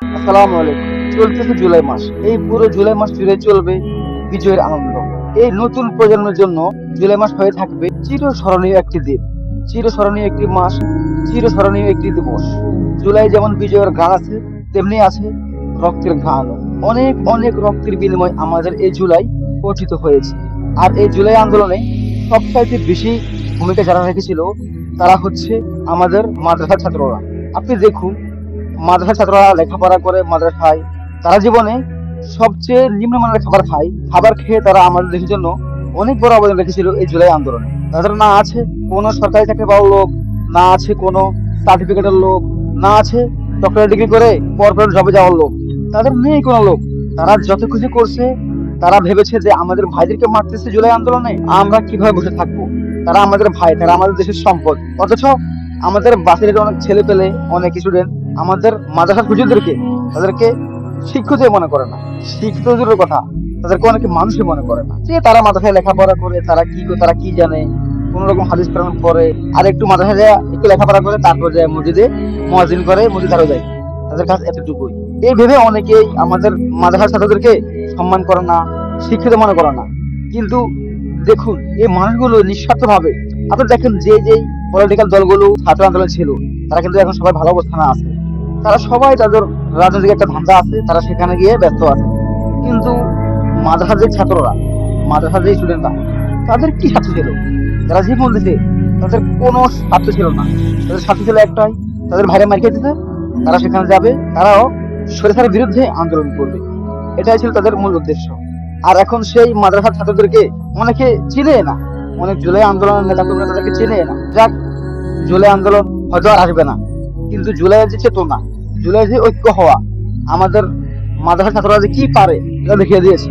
আসসালামু আলাইকুম। চলতেছে জুলাই মাস। এই পুরো জুলাই মাস জুড়ে চলবে বিজয়ের আনন্দ। এই নতুন প্রজন্মের জন্য জুলাই মাস হয়ে থাকবে চিরস্মরণীয় একটি দিন, চিরস্মরণীয় একটি মাস, চিরস্মরণীয় একটি দিবস। জুলাই যেমন বিজয়ের গান আছে, তেমনি আছে রক্তের গানও। অনেক অনেক রক্তের বিনিময় আমাদের এই জুলাই অর্জিত হয়েছে। আর এই জুলাই আন্দোলনে সবচাইতে বেশি ভূমিকা যারা রেখেছিল তারা হচ্ছে আমাদের মাদ্রাসা ছাত্ররা। আপনি দেখুন, মাদ্রাসা ছাত্ররা লেখাপড়া করে মাদ্রাসায়, তারা জীবনে সবচেয়ে নিম্নমানের খাবার খায়। খাবার খেয়ে তারা আমাদের দেশের জন্য অনেক বড় অবদান রেখেছিল এই জুলাই আন্দোলনে। তাদের না আছে কোনো সরকারি চাকরি পাওয়ার লোক, না আছে কোনো সার্টিফিকেটের লোক, না আছে ডক্টরেট ডিগ্রি করে কর্পোরেট জবে যাওয়ার লোক। তাদের নেই কোনো লোক। তারা যত কিছু করছে, তারা ভেবেছে যে আমাদের ভাইদেরকে মারতেছে জুলাই আন্দোলনে, আমরা কিভাবে বসে থাকবো। তারা আমাদের ভাই, তারা আমাদের দেশের সম্পদ। অথচ আমাদের বাসের অনেক ছেলে পেলে, অনেক স্টুডেন্ট আমাদের মাদ্রাসার হুজুরদেরকে, তাদেরকে শিক্ষিত মনে করে না। শিক্ষিত দূরের কথা, তাদেরকে অনেকে মানুষই মনে করে না। যে তারা মাদ্রাসায় লেখাপড়া করে, তারা কি জানে, কোন রকম হাদিস কোরআন পড়ে, আর একটু মাদ্রাসায় যায়, একটু লেখাপড়া করে, তারপর যায় মসজিদে মুয়াজ্জিন করে, মসজিদ আরো যায়। তাদের কাছে এতটুকুই। এই ভেবে অনেকেই আমাদের মাদ্রাসার ছাত্রদেরকে সম্মান করে না, শিক্ষিত মনে করে না। কিন্তু দেখুন, এই মানুষগুলো নিঃস্বার্থ ভাবে, আপনি দেখেন যে যেই পলিটিক্যাল দলগুলো ছাত্র আন্দোলন ছিল, তারা কিন্তু এখন সবাই ভালো অবস্থানে আছে। তারা সবাই তাদের রাজনৈতিক একটা ধান্দা আছে, তারা সেখানে গিয়ে ব্যস্ত আছে। কিন্তু মাদ্রাসার যে ছাত্ররা, মাদ্রাসার যে স্টুডেন্টরা, তাদের কি স্বার্থ ছিল? যারা জীবন দিতে, তাদের কোনো স্বার্থ ছিল না। তাদের স্বার্থ ছিল একটাই, তাদের ভাইরা মার খেয়ে দিতে, তারা সেখানে যাবে, তারাও সরকারের বিরুদ্ধে আন্দোলন করবে। এটাই ছিল তাদের মূল উদ্দেশ্য। আর এখন সেই মাদ্রাসার ছাত্রদেরকে অনেকে চিনে না, অনেক জুলাই আন্দোলনের নেতা কর্মীরা তাদেরকে চিনে না। যাক, জুলাই আন্দোলন হয়তো আর আসবে না, কিন্তু জুলাইয়ের যে চেতনা, জুলাই যে ঐক্য হওয়া, আমাদের মাদ্রাসা ছাত্ররা যে কি পারে এটা দেখিয়ে দিয়েছে।